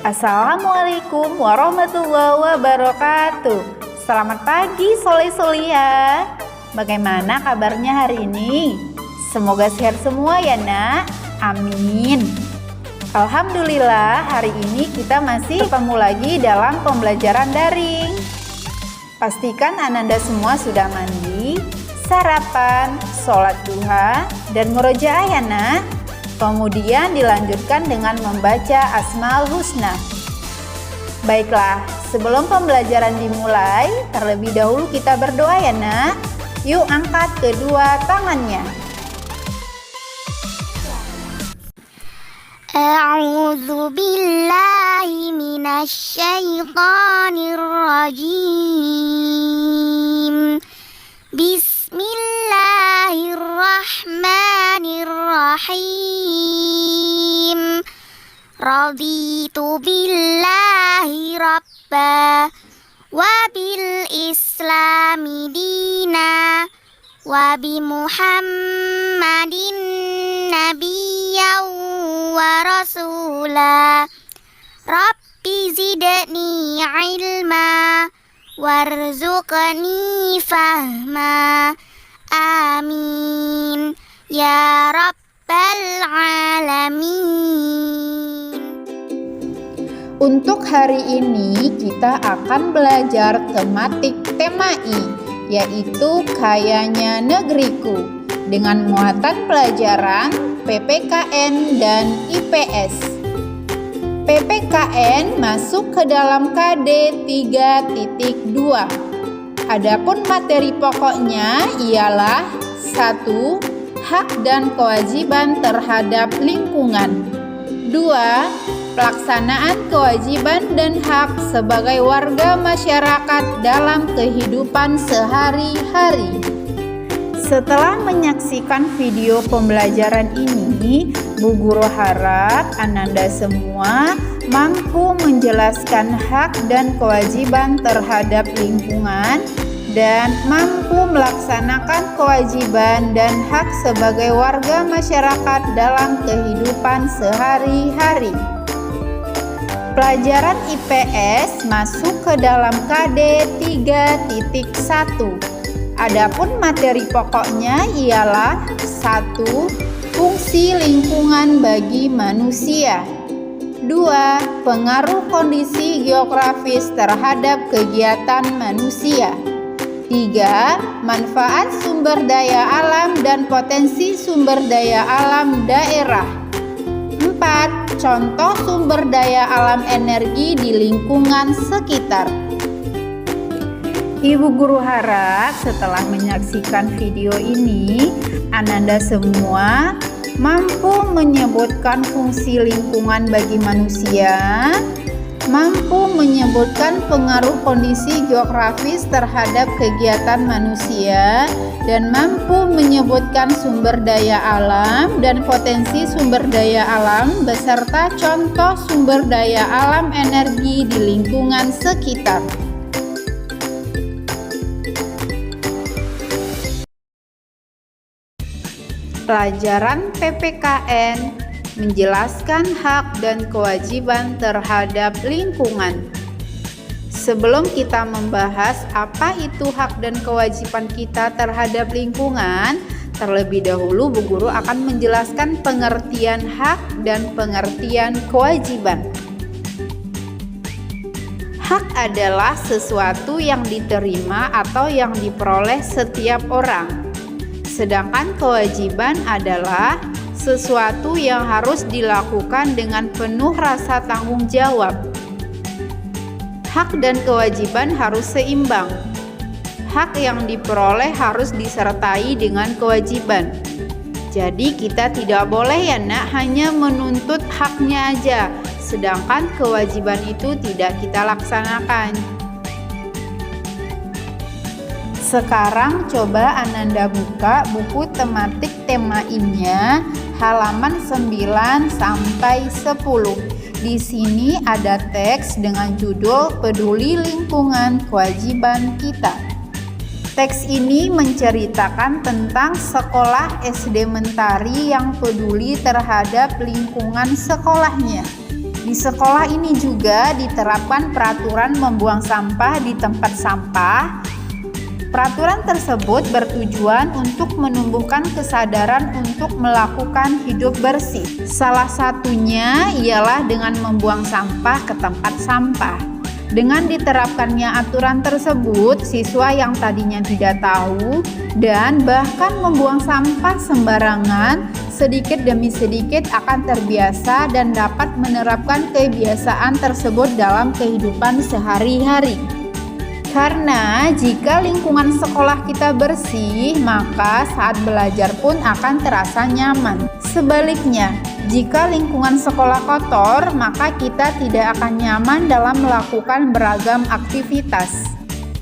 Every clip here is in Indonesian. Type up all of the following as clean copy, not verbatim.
Assalamualaikum warahmatullahi wabarakatuh. Selamat pagi Soleh-Solia. Bagaimana kabarnya hari ini? Semoga sehat semua ya nak. Amin. Alhamdulillah hari ini kita masih ketemu lagi dalam pembelajaran daring. Pastikan Ananda semua sudah mandi, sarapan, sholat duha, dan murojaah ya nak. Kemudian dilanjutkan dengan membaca Asmaul Husna. Baiklah, sebelum pembelajaran dimulai, terlebih dahulu kita berdoa ya nak. Yuk angkat kedua tangannya. A'udzu billahi minasy syaithanir rajim. Bismillahirrahmanirrahim. Raditu billahi rabba wa bil islami dina wa bi Muhammadin nabiyyan wa rasula. Rabbi zidni ilma warzuqni fahma. Amin ya rabbal alamin. Untuk hari ini kita akan belajar tematik tema I, yaitu Kayanya Negeriku, dengan muatan pelajaran PPKN dan IPS. PPKN masuk ke dalam KD 3.2. Adapun materi pokoknya ialah 1. Hak dan kewajiban terhadap lingkungan. 2. Pelaksanaan kewajiban dan hak sebagai warga masyarakat dalam kehidupan sehari-hari. Setelah menyaksikan video pembelajaran ini, Bu Guru harap Ananda semua mampu menjelaskan hak dan kewajiban terhadap lingkungan dan mampu melaksanakan kewajiban dan hak sebagai warga masyarakat dalam kehidupan sehari-hari. Pelajaran IPS masuk ke dalam KD 3.1. Adapun materi pokoknya ialah 1. Fungsi lingkungan bagi manusia. 2. Pengaruh kondisi geografis terhadap kegiatan manusia. 3. Manfaat sumber daya alam dan potensi sumber daya alam daerah. 4. Contoh sumber daya alam energi di lingkungan sekitar. Ibu Guru harap setelah menyaksikan video ini, Ananda semua mampu menyebutkan fungsi lingkungan bagi manusia, mampu menyebutkan pengaruh kondisi geografis terhadap kegiatan manusia, dan mampu menyebutkan sumber daya alam dan potensi sumber daya alam beserta contoh sumber daya alam energi di lingkungan sekitar. Pelajaran PPKN menjelaskan hak dan kewajiban terhadap lingkungan. Sebelum kita membahas apa itu hak dan kewajiban kita terhadap lingkungan, terlebih dahulu Bu Guru akan menjelaskan pengertian hak dan pengertian kewajiban. Hak adalah sesuatu yang diterima atau yang diperoleh setiap orang. Sedangkan kewajiban adalah sesuatu yang harus dilakukan dengan penuh rasa tanggung jawab. Hak dan kewajiban harus seimbang. Hak yang diperoleh harus disertai dengan kewajiban. Jadi kita tidak boleh ya nak hanya menuntut haknya aja, sedangkan kewajiban itu tidak kita laksanakan. Sekarang coba Ananda buka buku tematik tema I-nya halaman 9 sampai 10. Di sini ada teks dengan judul Peduli Lingkungan Kewajiban Kita. Teks ini menceritakan tentang sekolah SD Mentari yang peduli terhadap lingkungan sekolahnya. Di sekolah ini juga diterapkan peraturan membuang sampah di tempat sampah. Peraturan tersebut bertujuan untuk menumbuhkan kesadaran untuk melakukan hidup bersih. Salah satunya ialah dengan membuang sampah ke tempat sampah. Dengan diterapkannya aturan tersebut, siswa yang tadinya tidak tahu dan bahkan membuang sampah sembarangan sedikit demi sedikit akan terbiasa dan dapat menerapkan kebiasaan tersebut dalam kehidupan sehari-hari. Karena jika lingkungan sekolah kita bersih, maka saat belajar pun akan terasa nyaman. Sebaliknya, jika lingkungan sekolah kotor, maka kita tidak akan nyaman dalam melakukan beragam aktivitas.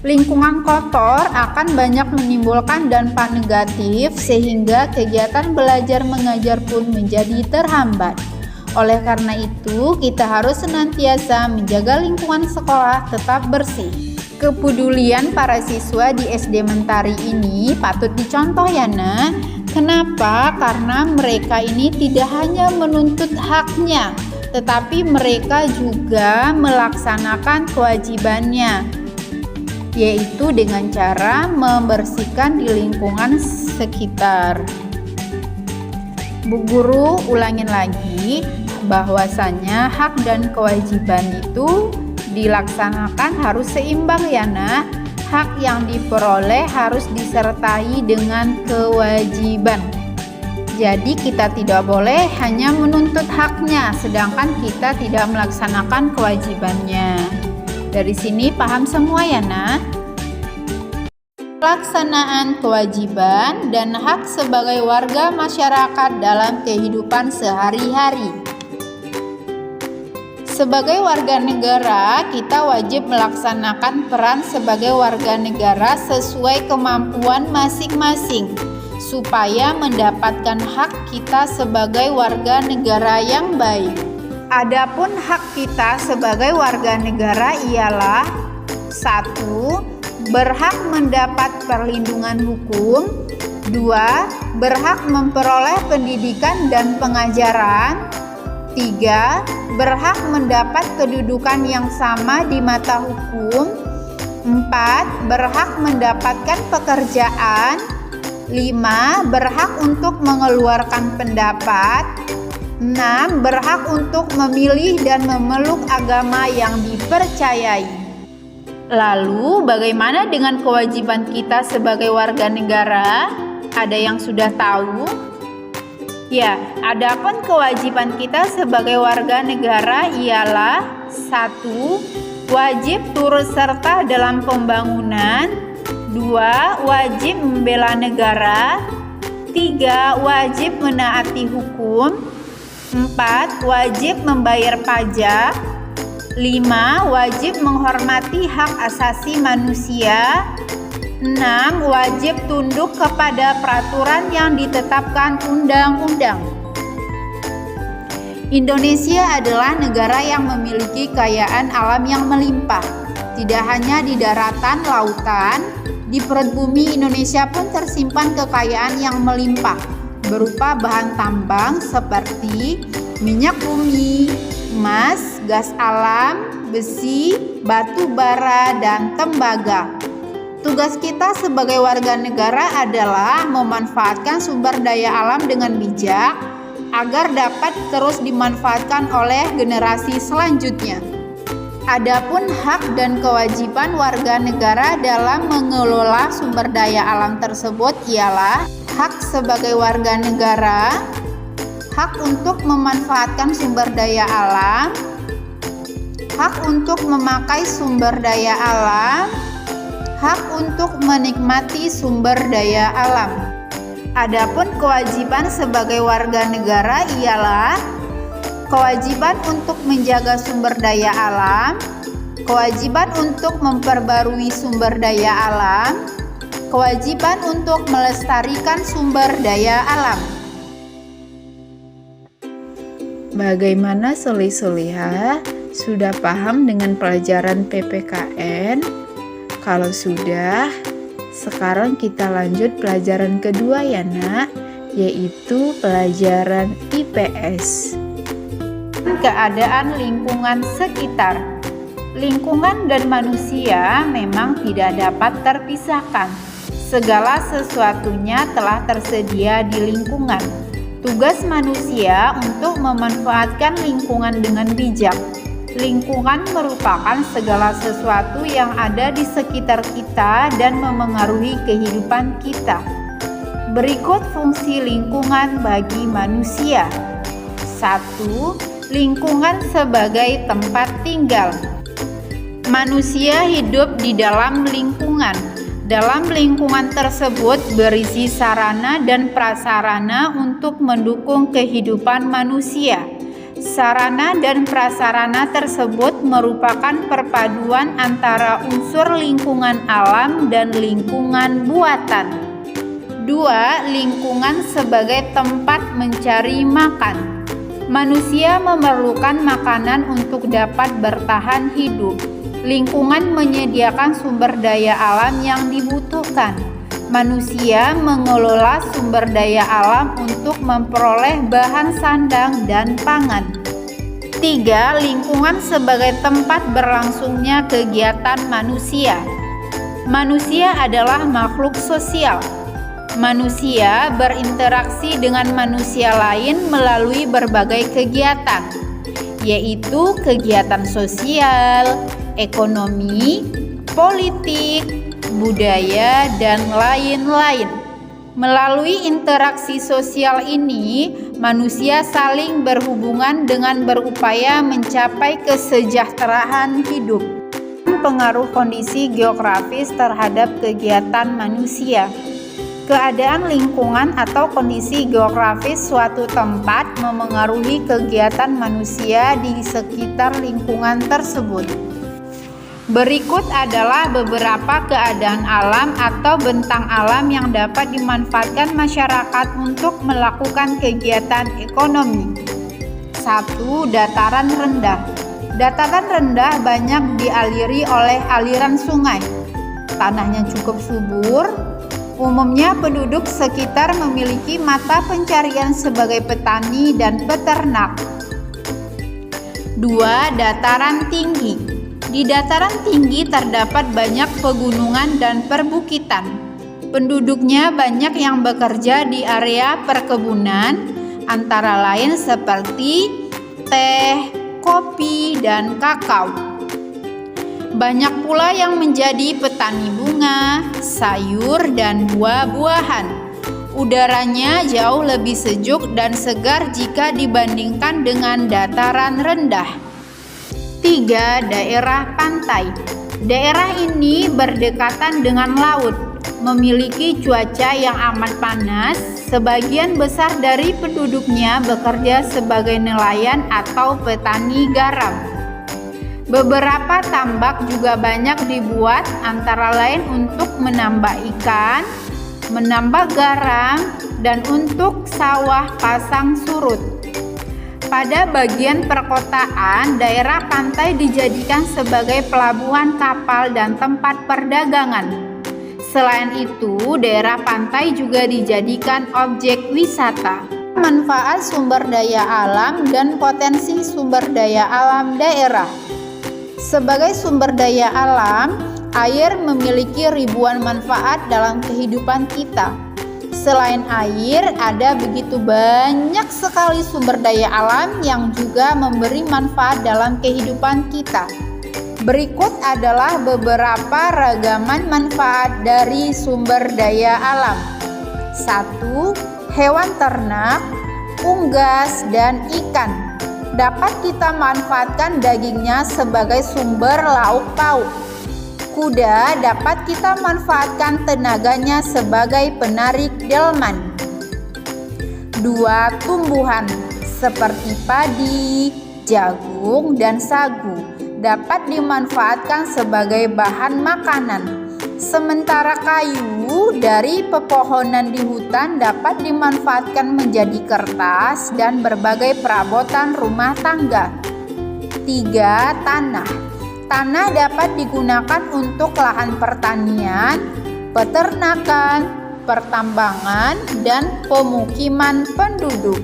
Lingkungan kotor akan banyak menimbulkan dampak negatif sehingga kegiatan belajar mengajar pun menjadi terhambat. Oleh karena itu, kita harus senantiasa menjaga lingkungan sekolah tetap bersih. Kepedulian para siswa di SD Mentari ini patut dicontoh ya nak. Kenapa? Karena mereka ini tidak hanya menuntut haknya, tetapi mereka juga melaksanakan kewajibannya, yaitu dengan cara membersihkan di lingkungan sekitar. Bu Guru ulangin lagi bahwasanya hak dan kewajiban itu dilaksanakan harus seimbang ya nak. Hak yang diperoleh harus disertai dengan kewajiban. Jadi kita tidak boleh hanya menuntut haknya sedangkan kita tidak melaksanakan kewajibannya. Dari sini paham semua ya nak? Pelaksanaan kewajiban dan hak sebagai warga masyarakat dalam kehidupan sehari-hari. Sebagai warga negara, kita wajib melaksanakan peran sebagai warga negara sesuai kemampuan masing-masing supaya mendapatkan hak kita sebagai warga negara yang baik. Adapun hak kita sebagai warga negara ialah 1. Berhak mendapat perlindungan hukum. 2. Berhak memperoleh pendidikan dan pengajaran. 3. Berhak mendapat kedudukan yang sama di mata hukum. 4. Berhak mendapatkan pekerjaan. 5. Berhak untuk mengeluarkan pendapat. 6. Berhak untuk memilih dan memeluk agama yang dipercayai. Lalu, bagaimana dengan kewajiban kita sebagai warga negara? Ada yang sudah tahu? Ya, adapun kewajiban kita sebagai warga negara ialah 1. Wajib turut serta dalam pembangunan. 2. Wajib membela negara. 3. Wajib menaati hukum. 4. Wajib membayar pajak. 5. Wajib menghormati hak asasi manusia. 6. Wajib tunduk kepada peraturan yang ditetapkan undang-undang. Indonesia adalah negara yang memiliki kekayaan alam yang melimpah. Tidak hanya di daratan, lautan, di perut bumi Indonesia pun tersimpan kekayaan yang melimpah berupa bahan tambang seperti minyak bumi, emas, gas alam, besi, batu bara, dan tembaga. Tugas kita sebagai warga negara adalah memanfaatkan sumber daya alam dengan bijak agar dapat terus dimanfaatkan oleh generasi selanjutnya. Adapun hak dan kewajiban warga negara dalam mengelola sumber daya alam tersebut ialah hak sebagai warga negara, hak untuk memanfaatkan sumber daya alam, hak untuk memakai sumber daya alam, hak untuk menikmati sumber daya alam. Adapun kewajiban sebagai warga negara ialah kewajiban untuk menjaga sumber daya alam, kewajiban untuk memperbarui sumber daya alam, kewajiban untuk melestarikan sumber daya alam. Bagaimana solih-solihah? Sudah paham dengan pelajaran PPKN? Kalau sudah, sekarang kita lanjut pelajaran kedua ya nak, yaitu pelajaran IPS. keadaan lingkungan sekitar. Lingkungan dan manusia memang tidak dapat terpisahkan. Segala sesuatunya telah tersedia di lingkungan. Tugas manusia untuk memanfaatkan lingkungan dengan bijak. Lingkungan merupakan segala sesuatu yang ada di sekitar kita dan memengaruhi kehidupan kita. Berikut fungsi lingkungan bagi manusia. 1. Lingkungan sebagai tempat tinggal. Manusia hidup di dalam lingkungan. Dalam lingkungan tersebut berisi sarana dan prasarana untuk mendukung kehidupan manusia. Sarana dan prasarana tersebut merupakan perpaduan antara unsur lingkungan alam dan lingkungan buatan. 2. Lingkungan sebagai tempat mencari makan. Manusia memerlukan makanan untuk dapat bertahan hidup. Lingkungan menyediakan sumber daya alam yang dibutuhkan. Manusia mengelola sumber daya alam untuk memperoleh bahan sandang dan pangan. 3. Lingkungan sebagai tempat berlangsungnya kegiatan manusia. Manusia adalah makhluk sosial. Manusia berinteraksi dengan manusia lain melalui berbagai kegiatan, yaitu kegiatan sosial, ekonomi, politik, budaya, dan lain-lain. Melalui interaksi sosial ini, manusia saling berhubungan dengan berupaya mencapai kesejahteraan hidup. Pengaruh kondisi geografis terhadap kegiatan manusia. Keadaan lingkungan atau kondisi geografis suatu tempat memengaruhi kegiatan manusia di sekitar lingkungan tersebut. Berikut adalah beberapa keadaan alam atau bentang alam yang dapat dimanfaatkan masyarakat untuk melakukan kegiatan ekonomi. 1. Dataran rendah. Dataran rendah banyak dialiri oleh aliran sungai. Tanahnya cukup subur. Umumnya penduduk sekitar memiliki mata pencarian sebagai petani dan peternak. 2. Dataran tinggi. Di dataran tinggi terdapat banyak pegunungan dan perbukitan. Penduduknya banyak yang bekerja di area perkebunan, antara lain seperti teh, kopi, dan kakao. Banyak pula yang menjadi petani bunga, sayur, dan buah-buahan. Udaranya jauh lebih sejuk dan segar jika dibandingkan dengan dataran rendah. 3. Daerah pantai. Daerah ini berdekatan dengan laut, memiliki cuaca yang amat panas. Sebagian besar dari penduduknya bekerja sebagai nelayan atau petani garam. Beberapa tambak juga banyak dibuat, antara lain untuk menambah ikan, menambah garam, dan untuk sawah pasang surut. Pada bagian perkotaan, daerah pantai dijadikan sebagai pelabuhan kapal dan tempat perdagangan. Selain itu, daerah pantai juga dijadikan objek wisata. Manfaat sumber daya alam dan potensi sumber daya alam daerah. Sebagai sumber daya alam, air memiliki ribuan manfaat dalam kehidupan kita. Selain air, ada begitu banyak sekali sumber daya alam yang juga memberi manfaat dalam kehidupan kita. Berikut adalah beberapa ragaman manfaat dari sumber daya alam. 1. Hewan ternak, unggas, dan ikan. Dapat kita manfaatkan dagingnya sebagai sumber lauk pauk. Kuda dapat kita manfaatkan tenaganya sebagai penarik delman. 2. Tumbuhan seperti padi, jagung, dan sagu dapat dimanfaatkan sebagai bahan makanan. Sementara kayu dari pepohonan di hutan dapat dimanfaatkan menjadi kertas dan berbagai perabotan rumah tangga. 3. Tanah. Tanah dapat digunakan untuk lahan pertanian, peternakan, pertambangan, dan pemukiman penduduk.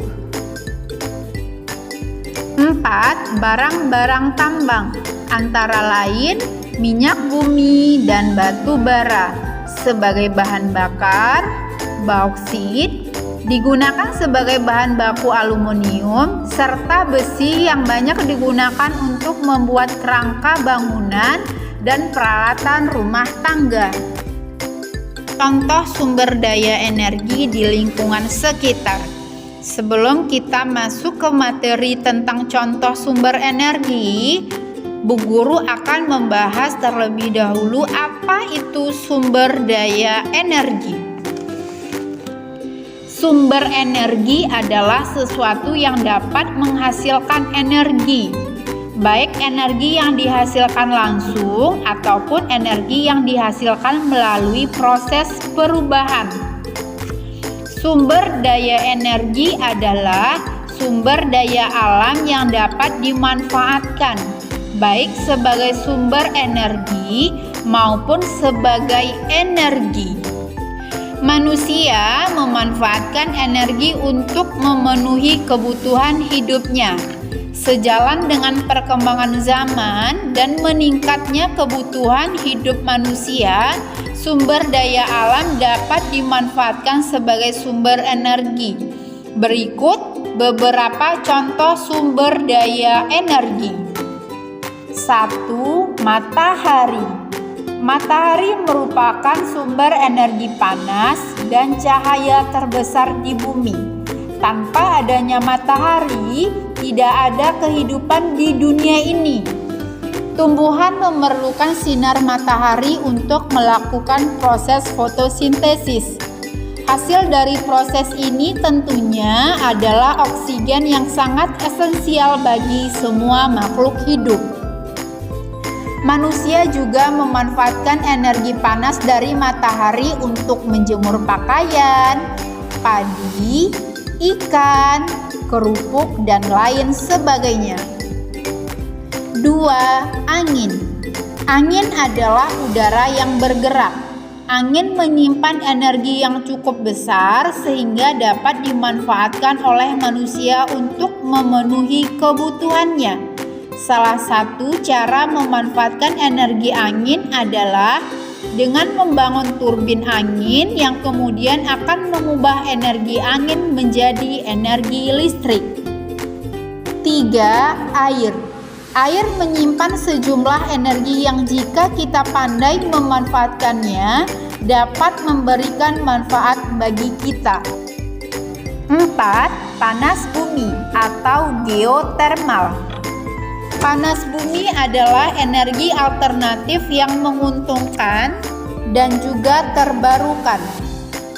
4. Barang-barang tambang, antara lain minyak bumi dan batu bara sebagai bahan bakar. Bauksit digunakan sebagai bahan baku aluminium, serta besi yang banyak digunakan untuk membuat kerangka bangunan dan peralatan rumah tangga. Contoh sumber daya energi di lingkungan sekitar. Sebelum kita masuk ke materi tentang contoh sumber energi, Bu Guru akan membahas terlebih dahulu apa itu sumber daya energi. Sumber energi adalah sesuatu yang dapat menghasilkan energi, baik energi yang dihasilkan langsung ataupun energi yang dihasilkan melalui proses perubahan. Sumber daya energi adalah sumber daya alam yang dapat dimanfaatkan, baik sebagai sumber energi maupun sebagai energi. Manusia memanfaatkan energi untuk memenuhi kebutuhan hidupnya. Sejalan dengan perkembangan zaman dan meningkatnya kebutuhan hidup manusia, sumber daya alam dapat dimanfaatkan sebagai sumber energi. Berikut beberapa contoh sumber daya energi. 1. Matahari. Matahari merupakan sumber energi panas dan cahaya terbesar di bumi. Tanpa adanya matahari, tidak ada kehidupan di dunia ini. Tumbuhan memerlukan sinar matahari untuk melakukan proses fotosintesis. Hasil dari proses ini tentunya adalah oksigen yang sangat esensial bagi semua makhluk hidup. Manusia juga memanfaatkan energi panas dari matahari untuk menjemur pakaian, padi, ikan, kerupuk, dan lain sebagainya. 2. Angin. Angin adalah udara yang bergerak. Angin menyimpan energi yang cukup besar sehingga dapat dimanfaatkan oleh manusia untuk memenuhi kebutuhannya. Salah satu cara memanfaatkan energi angin adalah dengan membangun turbin angin yang kemudian akan mengubah energi angin menjadi energi listrik. 3. Air. Air menyimpan sejumlah energi yang jika kita pandai memanfaatkannya dapat memberikan manfaat bagi kita. 4. Panas bumi atau geotermal. Panas bumi adalah energi alternatif yang menguntungkan dan juga terbarukan.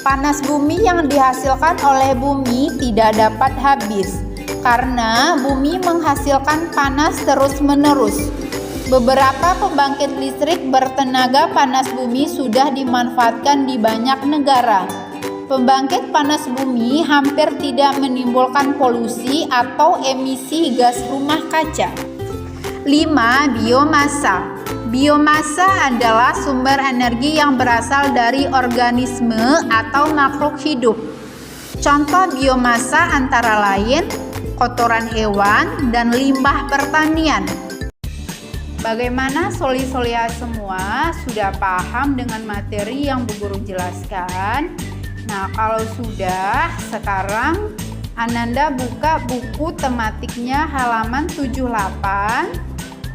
Panas bumi yang dihasilkan oleh bumi tidak dapat habis karena bumi menghasilkan panas terus-menerus. Beberapa pembangkit listrik bertenaga panas bumi sudah dimanfaatkan di banyak negara. Pembangkit panas bumi hampir tidak menimbulkan polusi atau emisi gas rumah kaca. 5. Biomasa. Biomasa adalah sumber energi yang berasal dari organisme atau makhluk hidup. Contoh biomasa antara lain kotoran hewan dan limbah pertanian. Bagaimana soli-solia semua? Sudah paham dengan materi yang Bu Guru jelaskan? Nah, kalau sudah, sekarang Ananda buka buku tematiknya halaman 78.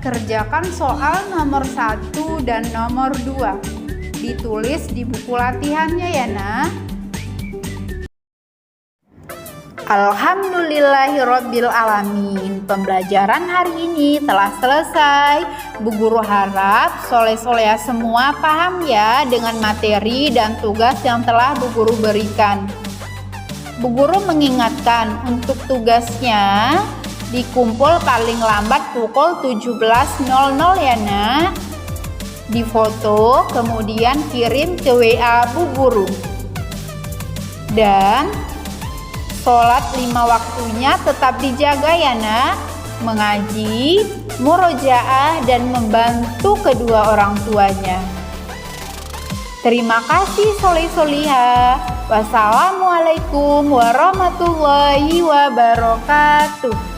Kerjakan soal nomor 1 dan nomor 2. Ditulis di buku latihannya ya, Nak. Alhamdulillahirabbil alamin. Pembelajaran hari ini telah selesai. Bu Guru harap soleh-solehah semua paham ya dengan materi dan tugas yang telah Bu Guru berikan. Bu Guru mengingatkan untuk tugasnya dikumpul paling lambat pukul 17.00 ya, Nak. Difoto kemudian kirim ke WA Bu Guru. Dan sholat 5 waktunya tetap dijaga ya, Nak. Mengaji, murojaah, dan membantu kedua orang tuanya. Terima kasih soleh-solihah. Wassalamualaikum warahmatullahi wabarakatuh.